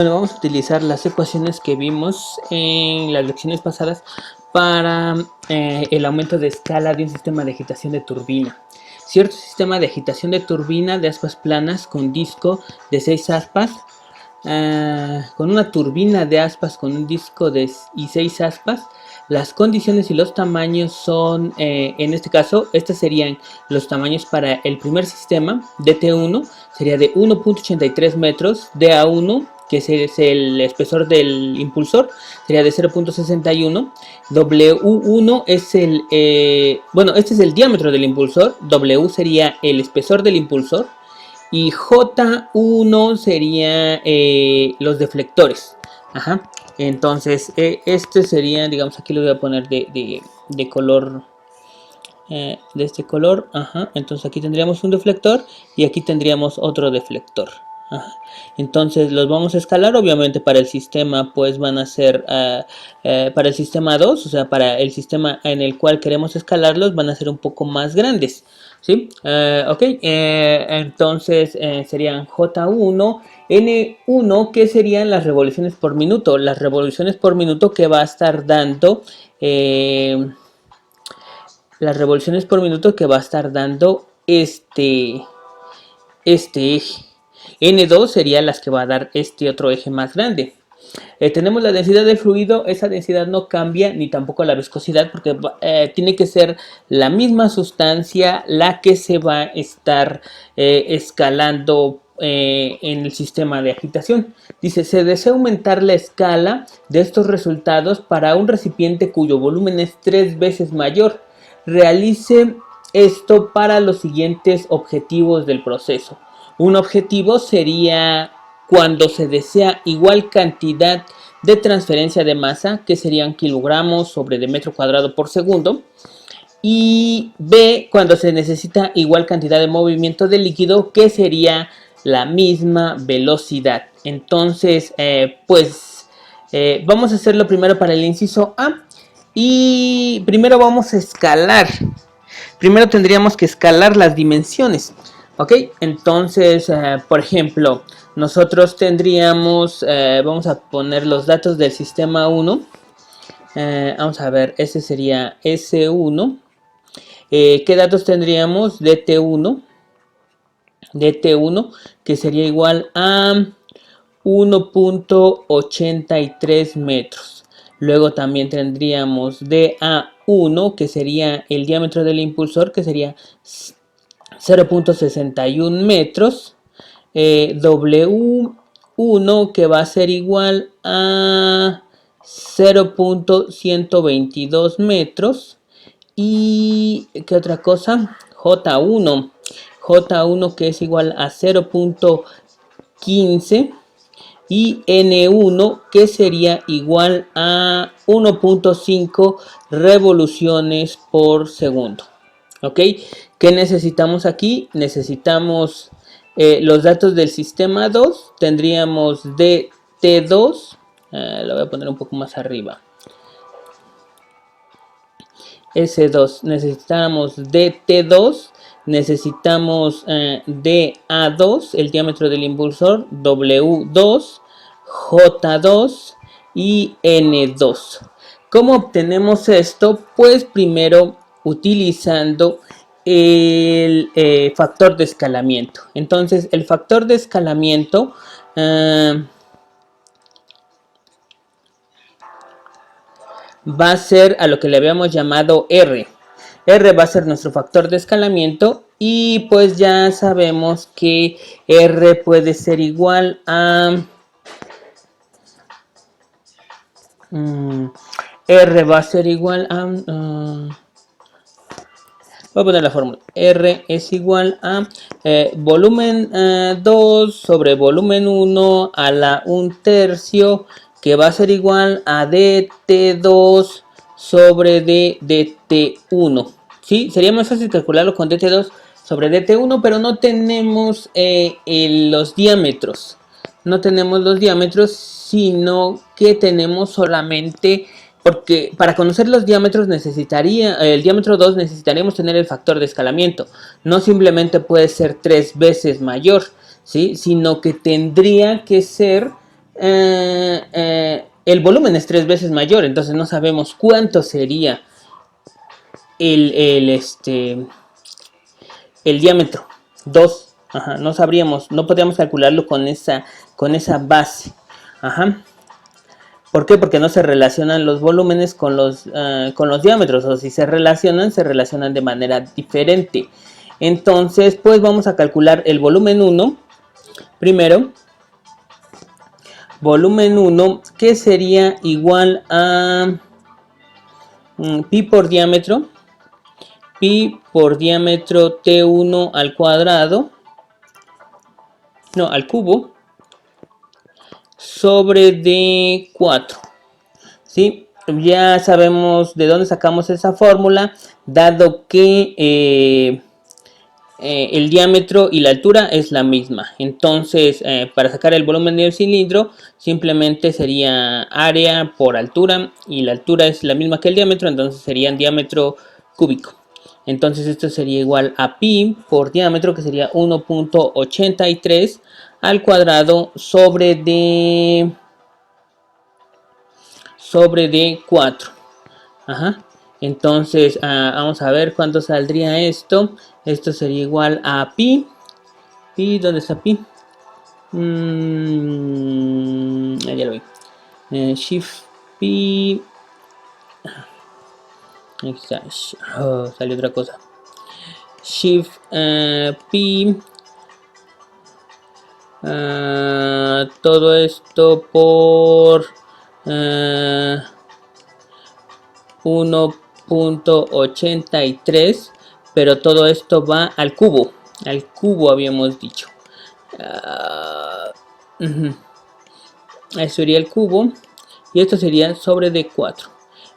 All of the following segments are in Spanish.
Bueno, vamos a utilizar las ecuaciones que vimos en las lecciones pasadas para el aumento de escala de un sistema de agitación de turbina. Cierto sistema de agitación de turbina de aspas planas con disco de 6 aspas, con una turbina de aspas con un disco y 6 aspas. Las condiciones y los tamaños son, en este caso, estos serían los tamaños para el primer sistema. DT1 sería de 1.83 metros, DA1, que es el espesor del impulsor, sería de 0.61. W1 es bueno, este es el diámetro del impulsor. W sería el espesor del impulsor. Y J1 sería los deflectores. Ajá. Entonces, este sería, digamos, aquí lo voy a poner de color, de este color. Ajá. Entonces aquí tendríamos un deflector y aquí tendríamos otro deflector. Ajá. Entonces los vamos a escalar. Obviamente para el sistema pues van a ser para el sistema 2, o sea, para el sistema en el cual queremos escalarlos, van a ser un poco más grandes, ¿sí? Ok, entonces serían J1, N1, que serían las revoluciones por minuto. Las revoluciones por minuto que va a estar dando las revoluciones por minuto que va a estar dando este eje. N2 sería las que va a dar este otro eje más grande. Tenemos la densidad del fluido. Esa densidad no cambia, ni tampoco la viscosidad, porque tiene que ser la misma sustancia la que se va a estar escalando en el sistema de agitación. Dice, se desea aumentar la escala de estos resultados para un recipiente cuyo volumen es 3 veces mayor. Realice esto para los siguientes objetivos del proceso. Un objetivo sería cuando se desea igual cantidad de transferencia de masa, que serían kilogramos sobre de metro cuadrado por segundo. Y B, cuando se necesita igual cantidad de movimiento de líquido, que sería la misma velocidad. Entonces, vamos a hacerlo primero para el inciso A. Y primero vamos a escalar. Primero tendríamos que escalar las dimensiones. Ok, entonces, por ejemplo, nosotros tendríamos, vamos a poner los datos del sistema 1. Vamos a ver, ese sería S1. ¿Qué datos tendríamos? DT1. DT1, que sería igual a 1.83 metros. Luego también tendríamos DA1, que sería el diámetro del impulsor, que sería 0.61 metros. W1, que va a ser igual a 0.122 metros. Y ¿qué otra cosa? J1. J1, que es igual a 0.15. Y N1, que sería igual a 1.5 revoluciones por segundo. ¿Ok? ¿Qué necesitamos aquí? Necesitamos los datos del sistema 2. Tendríamos DT2. Lo voy a poner un poco más arriba. S2. Necesitamos DT2. Necesitamos DA2, el diámetro del impulsor, W2, J2 y N2. ¿Cómo obtenemos esto? Pues primero utilizando el factor de escalamiento. Entonces el factor de escalamiento va a ser a lo que le habíamos llamado R. R va a ser nuestro factor de escalamiento y pues ya sabemos que R puede ser igual a... R va a ser igual a... voy a poner la fórmula. R es igual a volumen 2 sobre volumen 1 a la 1/3, que va a ser igual a DT2 sobre DT1. ¿Sí? Sería más fácil calcularlo con DT2 sobre DT1, pero no tenemos los diámetros. No tenemos los diámetros, sino que tenemos solamente... Porque para conocer los diámetros el diámetro 2 necesitaríamos tener el factor de escalamiento. No simplemente puede ser 3 veces mayor, ¿sí? Sino que tendría que ser el volumen es 3 veces mayor, entonces no sabemos cuánto sería el diámetro. 2. Ajá, no sabríamos, no podríamos calcularlo con esa base. Ajá. ¿Por qué? Porque no se relacionan los volúmenes con los diámetros, o si se relacionan de manera diferente. Entonces, pues vamos a calcular el volumen 1 primero. Volumen 1, que sería igual a pi por diámetro. Pi por diámetro T1 al cuadrado. No, al cubo. Sobre D4. ¿Sí? Ya sabemos de dónde sacamos esa fórmula, dado que el diámetro y la altura es la misma. Entonces, para sacar el volumen del cilindro, simplemente sería área por altura, y la altura es la misma que el diámetro, entonces sería diámetro cúbico. Entonces esto sería igual a pi por diámetro, que sería 1.83 al cuadrado sobre D4. Ajá. Entonces, vamos a ver cuánto saldría esto. Esto sería igual a pi. Pi, ¿dónde está pi? Ya lo vi. Shift pi. Ahí está. Oh, salió otra cosa. Shift pi. Todo esto por 1.83, pero todo esto va al cubo habíamos dicho. Eso sería el cubo, y esto sería sobre D4,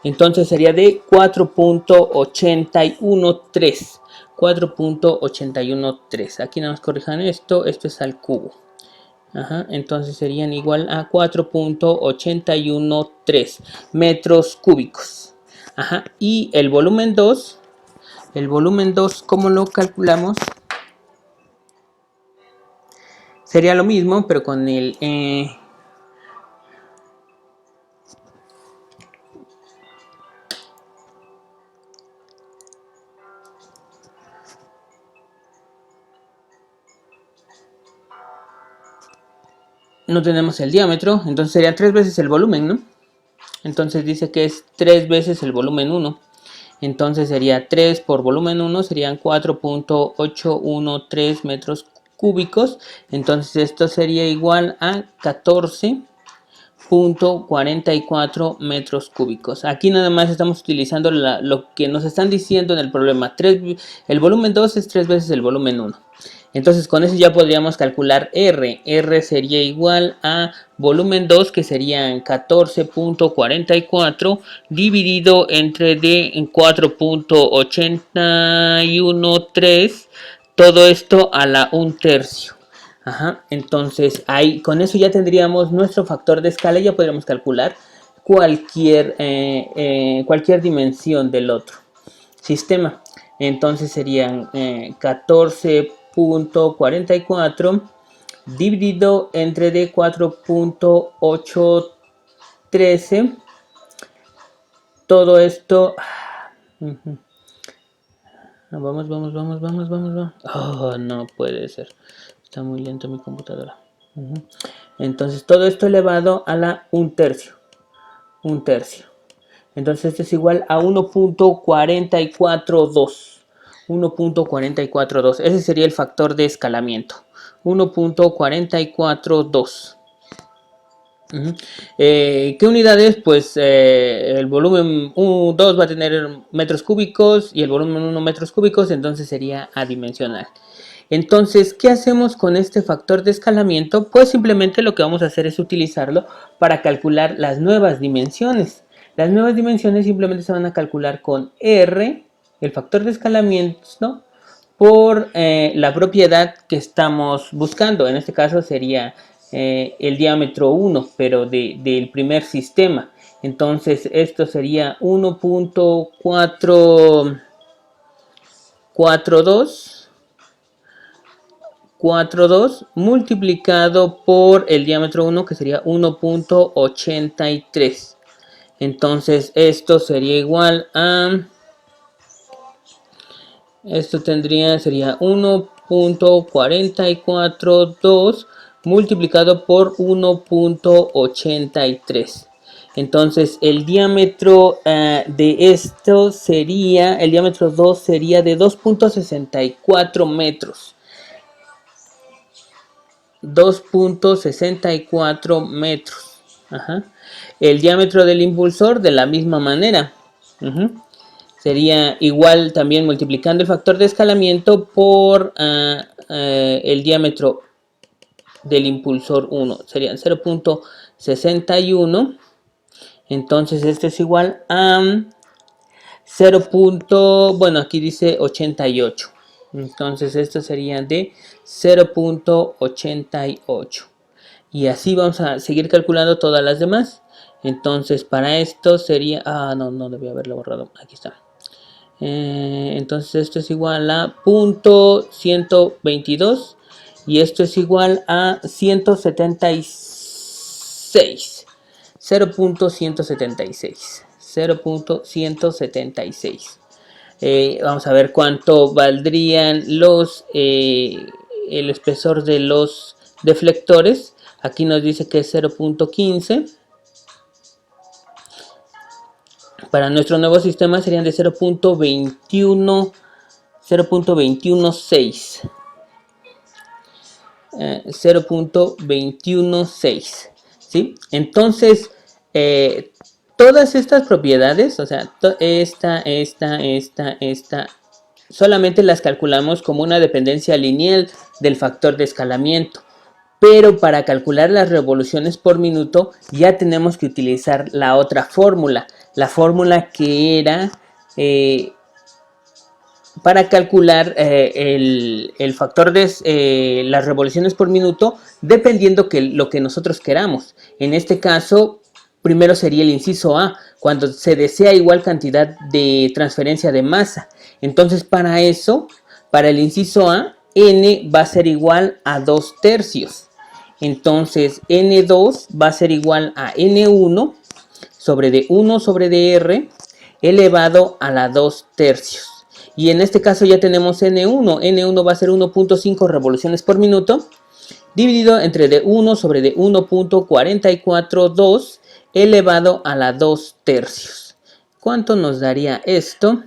entonces sería de 4.813. 4.813. Aquí nada más corrijan esto es al cubo. Ajá, entonces serían igual a 4.813 metros cúbicos. Ajá, y el volumen 2, ¿cómo lo calculamos? Sería lo mismo, pero con el no tenemos el diámetro, entonces sería 3 veces el volumen, ¿no? Entonces dice que es 3 veces el volumen 1. Entonces sería 3 por volumen 1, serían 4.813 metros cúbicos. Entonces esto sería igual a 14.44 metros cúbicos. Aquí nada más estamos utilizando lo que nos están diciendo en el problema. El volumen 2 es 3 veces el volumen 1. Entonces con eso ya podríamos calcular R. R sería igual a volumen 2, que serían 14.44 dividido entre D en 4.813. Todo esto a la 1/3. Ajá, entonces ahí con eso ya tendríamos nuestro factor de escala y ya podríamos calcular cualquier dimensión del otro sistema. Entonces serían 14.44 dividido entre de 4.813. Todo esto. Vamos. Oh, no puede ser. Está muy lento mi computadora. Entonces todo esto elevado a la 1/3. 1/3. Entonces esto es igual a 1.442. 1.442. Ese sería el factor de escalamiento. 1.442. ¿Qué unidades? Pues el volumen 2 va a tener metros cúbicos y el volumen 1 metros cúbicos, entonces sería adimensional. Entonces, ¿qué hacemos con este factor de escalamiento? Pues simplemente lo que vamos a hacer es utilizarlo para calcular las nuevas dimensiones. Las nuevas dimensiones simplemente se van a calcular con R, el factor de escalamiento, ¿no?, por la propiedad que estamos buscando. En este caso sería el diámetro 1, pero del primer sistema. Entonces esto sería 1.442 2 multiplicado por el diámetro 1, que sería 1.83. Entonces esto sería igual a... Esto sería 1.442 multiplicado por 1.83. Entonces el diámetro de esto sería, el diámetro 2 sería de 2.64 metros. 2.64 metros. Ajá. El diámetro del impulsor de la misma manera. Sería igual también multiplicando el factor de escalamiento por el diámetro del impulsor 1. Serían 0.61. Entonces esto es igual a 0. Bueno, aquí dice 88. Entonces esto sería de 0.88. Y así vamos a seguir calculando todas las demás. Entonces para esto sería... no debía haberlo borrado. Aquí está. Entonces esto es igual a .122 y esto es igual a 176. 0.176. 0.176. Vamos a ver cuánto valdrían el espesor de los deflectores. Aquí nos dice que es 0.15. Para nuestro nuevo sistema serían de 0.216. 0.216. ¿Sí? Entonces, todas estas propiedades, o sea, esta, solamente las calculamos como una dependencia lineal del factor de escalamiento. Pero para calcular las revoluciones por minuto ya tenemos que utilizar la otra fórmula. La fórmula que era para calcular el factor de las revoluciones por minuto dependiendo lo que nosotros queramos. En este caso, primero sería el inciso A, cuando se desea igual cantidad de transferencia de masa. Entonces para eso, para el inciso A, N va a ser igual a 2/3. Entonces N2 va a ser igual a N1 sobre D1 sobre DR elevado a la 2/3. Y en este caso ya tenemos N1. N1 va a ser 1.5 revoluciones por minuto dividido entre D1 sobre D1.442 elevado a la 2/3. ¿Cuánto nos daría esto?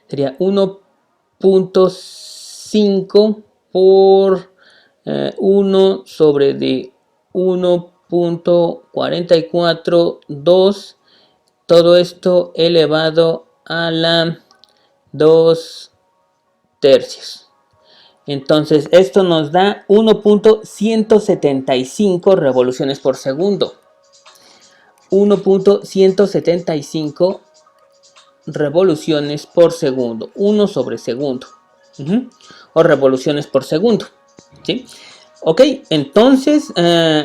Sería 1.5 por 1 sobre de 1.442, todo esto elevado a la 2/3. Entonces esto nos da 1.175 revoluciones por segundo. 1.175 revoluciones por segundo. 1 sobre segundo. O revoluciones por segundo. ¿Sí? Ok, entonces,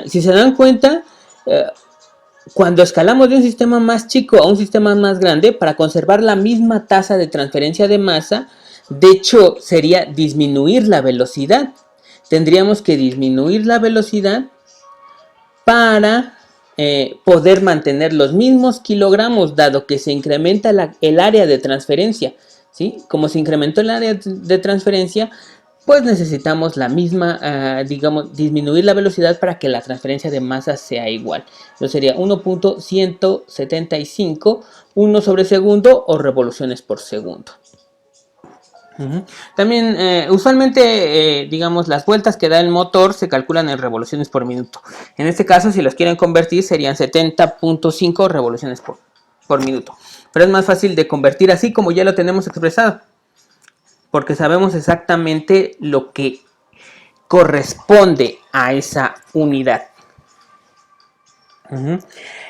si se dan cuenta, cuando escalamos de un sistema más chico a un sistema más grande, para conservar la misma tasa de transferencia de masa, de hecho, sería disminuir la velocidad. Tendríamos que disminuir la velocidad para poder mantener los mismos kilogramos, dado que se incrementa el área de transferencia. ¿Sí? Como se incrementó el área de transferencia, pues necesitamos la misma, digamos, disminuir la velocidad para que la transferencia de masa sea igual. Entonces sería 1.175, 1 sobre segundo o revoluciones por segundo. También, usualmente, digamos, las vueltas que da el motor se calculan en revoluciones por minuto. En este caso, si los quieren convertir, serían 70.5 revoluciones por minuto. Pero es más fácil de convertir así como ya lo tenemos expresado, porque sabemos exactamente lo que corresponde a esa unidad.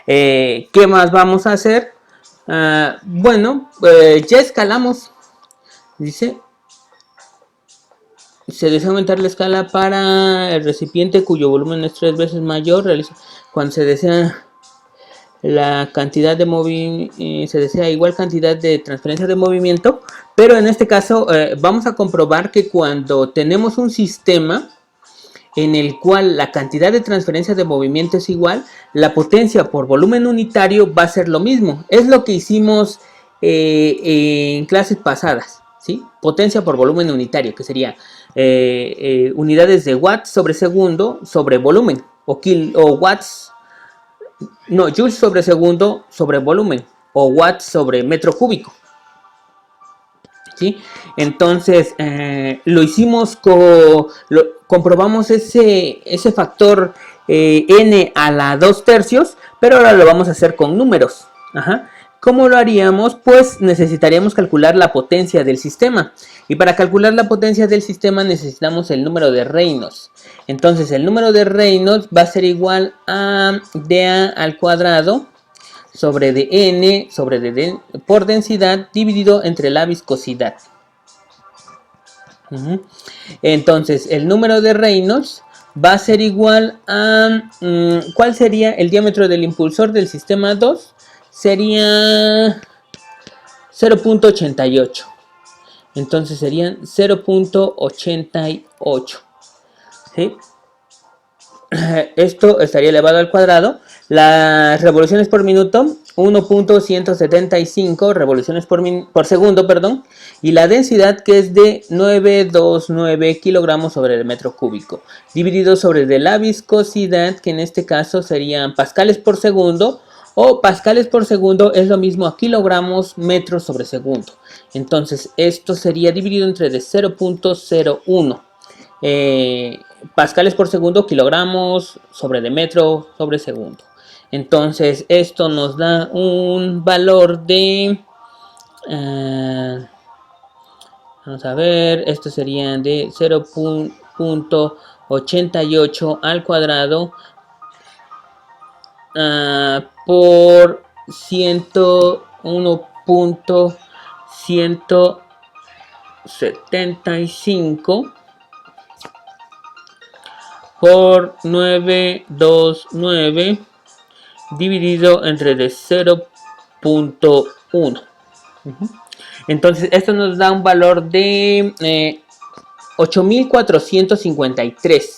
¿Qué más vamos a hacer? Bueno, ya escalamos. Dice, se desea aumentar la escala para el recipiente cuyo volumen es 3 veces mayor. Cuando se desea la cantidad de se desea igual cantidad de transferencia de movimiento, pero en este caso vamos a comprobar que cuando tenemos un sistema en el cual la cantidad de transferencia de movimiento es igual, la potencia por volumen unitario va a ser lo mismo. Es lo que hicimos en clases pasadas, ¿sí? Potencia por volumen unitario, que sería unidades de watts sobre segundo sobre volumen, o watts, no, joules sobre segundo sobre volumen, o watts sobre metro cúbico. ¿Sí? Entonces lo hicimos comprobamos ese factor n a la 2 tercios, pero ahora lo vamos a hacer con números. Ajá. ¿Cómo lo haríamos? Pues necesitaríamos calcular la potencia del sistema. Y para calcular la potencia del sistema necesitamos el número de Reynolds. Entonces el número de Reynolds va a ser igual a dA al cuadrado sobre dn sobre dd por densidad dividido entre la viscosidad. Entonces el número de Reynolds va a ser igual a ¿cuál sería el diámetro del impulsor del sistema 2? Sería 0.88. Entonces serían 0.88. ¿Sí? Esto estaría elevado al cuadrado. Las revoluciones por minuto, 1.175 revoluciones por segundo, perdón. Y la densidad, que es de 929 kilogramos sobre el metro cúbico, dividido sobre de la viscosidad, que en este caso serían pascales por segundo, o pascales por segundo es lo mismo a kilogramos metros sobre segundo. Entonces esto sería dividido entre de 0.01. Pascales por segundo, kilogramos sobre de metro sobre segundo. Entonces esto nos da un valor de vamos a ver, esto sería de 0.88 al cuadrado por 101.175 por 929 dividido entre de 0.1. Entonces esto nos da un valor de 8453.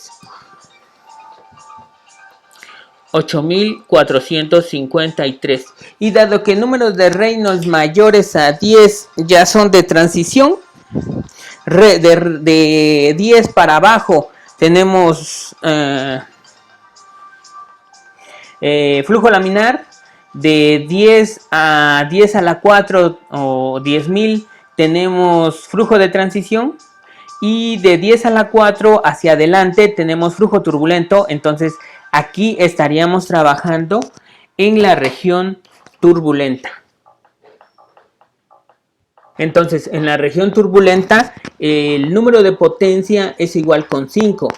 8453. Y dado que números de Reynolds mayores a 10 ya son de transición, de 10 para abajo tenemos flujo laminar. De 10 a 10 a la 4 o 10.000 tenemos flujo de transición. Y de 10 a la 4 hacia adelante tenemos flujo turbulento. Entonces aquí estaríamos trabajando en la región turbulenta. Entonces en la región turbulenta el número de potencia es igual con 5.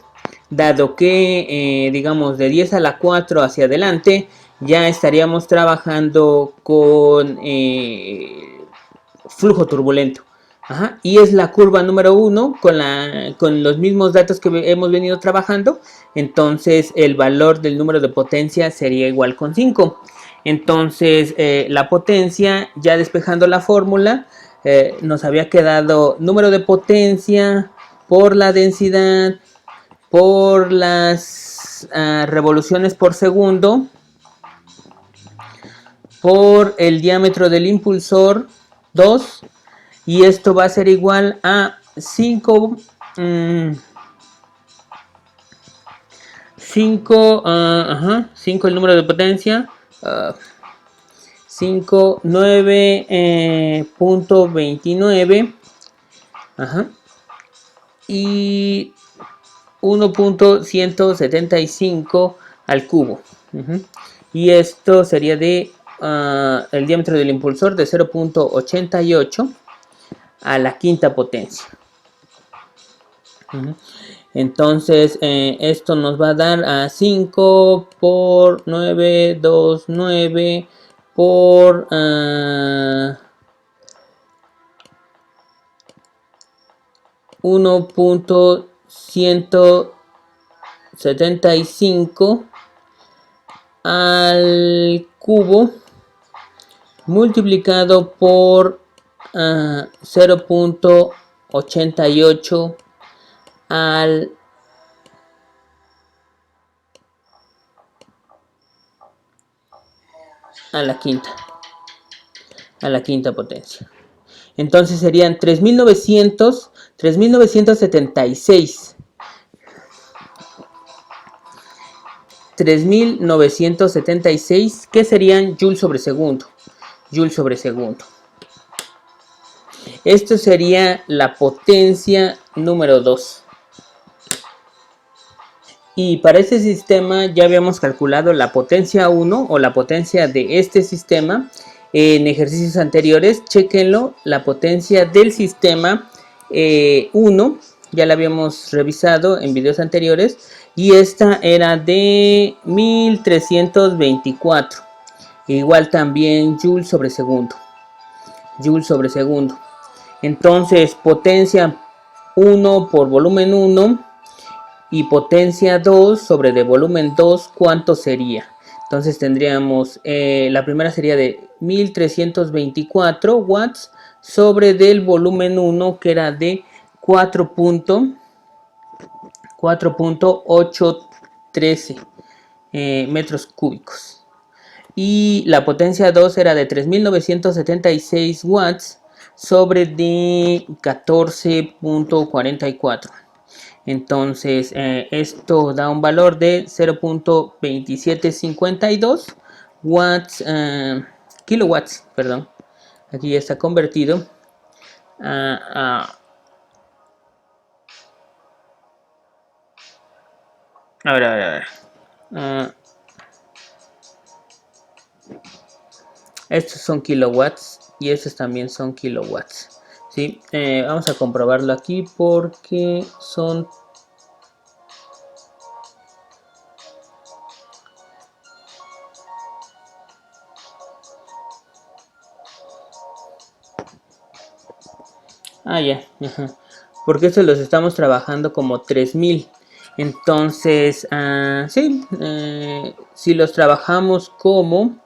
Dado que digamos de 10 a la 4 hacia adelante ya estaríamos trabajando con flujo turbulento. Ajá. Y es la curva número 1 con los mismos datos que hemos venido trabajando. Entonces el valor del número de potencia sería igual con 5. Entonces la potencia, ya despejando la fórmula, nos había quedado número de potencia por la densidad por las revoluciones por segundo por el diámetro del impulsor 2, y esto va a ser igual a 5 5 el número de potencia, 5 9.29 y 1.175 al cubo. Y esto sería de el diámetro del impulsor de 0.88 a la quinta potencia. Entonces esto nos va a dar a 5 por 929 por 1.175 al cubo multiplicado por 0.88 a la quinta potencia. Entonces serían 3976. 3976, que serían Joule sobre segundo. Esto sería la potencia número 2. Y para este sistema ya habíamos calculado la potencia 1 o la potencia de este sistema en ejercicios anteriores. Chequenlo, la potencia del sistema 1 ya la habíamos revisado en videos anteriores y esta era de 1324. Igual también Joule sobre segundo. Entonces potencia 1 por volumen 1 y potencia 2 sobre de volumen 2, ¿cuánto sería? Entonces tendríamos, la primera sería de 1324 watts sobre del volumen 1, que era de 4.813 metros cúbicos. Y la potencia 2 era de 3976 watts sobre de 14.44. Entonces esto da un valor de 0.2752 watts, kilowatts, perdón. Aquí ya está convertido a ver. Estos son kilowatts y estos también son kilowatts. ¿Sí? Vamos a comprobarlo aquí porque son... ya. Porque estos los estamos trabajando como 3000. Entonces, sí, si los trabajamos como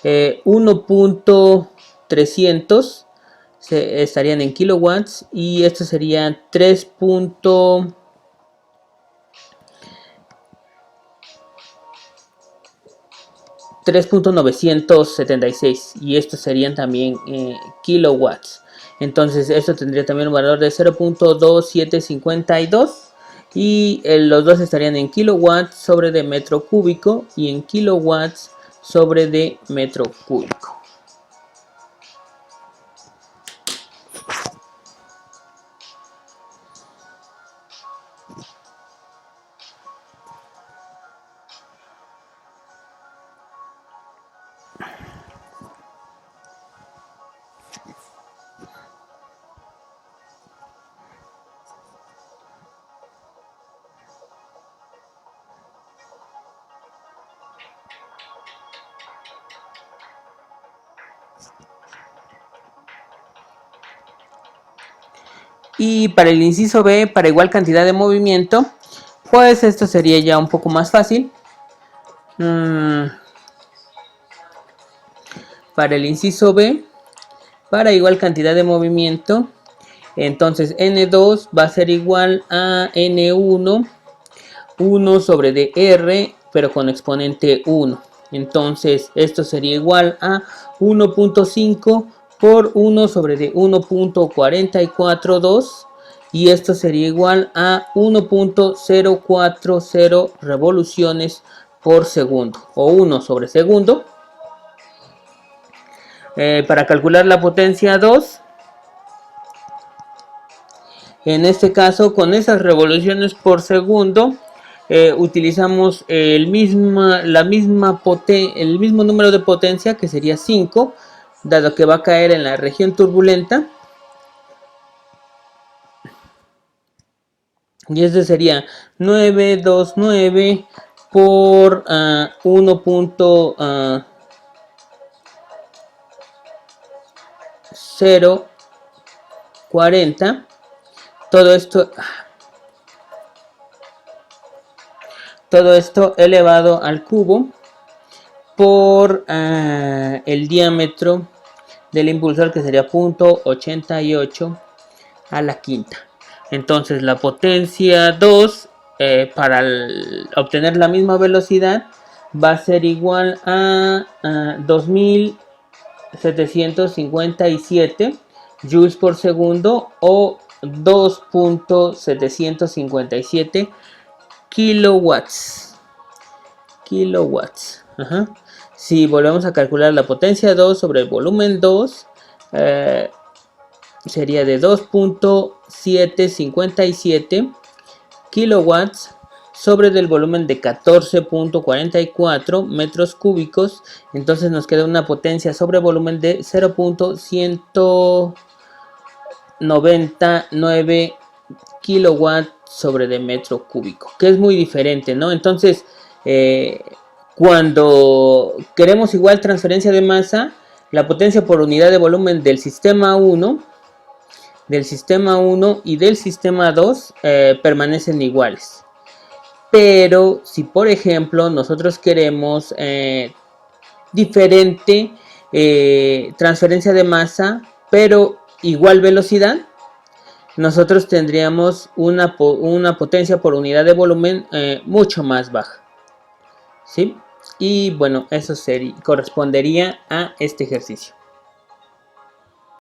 1.300 estarían en kilowatts y esto sería 3.976 y estos serían también kilowatts. Entonces esto tendría también un valor de 0.2752 y los dos estarían en kilowatts sobre de metro cúbico y en kilowatts sobre de metro cúbico. Y para el inciso B, para igual cantidad de movimiento, pues esto sería ya un poco más fácil. Para el inciso B, para igual cantidad de movimiento, entonces N2 va a ser igual a N1, 1 sobre dr, pero con exponente 1. Entonces esto sería igual a 1.5 por 1 sobre de 1.442 y esto sería igual a 1.040 revoluciones por segundo o 1 sobre segundo. Para calcular la potencia 2, en este caso con esas revoluciones por segundo utilizamos el mismo número de potencia, que sería 5, dado que va a caer en la región turbulenta. Y este sería 929 por 1.040. Todo esto elevado al cubo por el diámetro del impulsor, que sería 0.88 a la quinta. Entonces la potencia 2 para obtener la misma velocidad va a ser igual a 2757 joules por segundo o 2.757 kilowatts. Ajá. Si volvemos a calcular la potencia 2 sobre el volumen 2, sería de 2.757 kilowatts sobre del volumen de 14.44 metros cúbicos. Entonces nos queda una potencia sobre volumen de 0.199 kilowatts sobre de metro cúbico, que es muy diferente, ¿no? Entonces, cuando queremos igual transferencia de masa, la potencia por unidad de volumen del sistema 1 y del sistema 2 permanecen iguales. Pero si por ejemplo nosotros queremos diferente transferencia de masa, pero igual velocidad, nosotros tendríamos una potencia por unidad de volumen mucho más baja, ¿sí? Y bueno, eso correspondería a este ejercicio.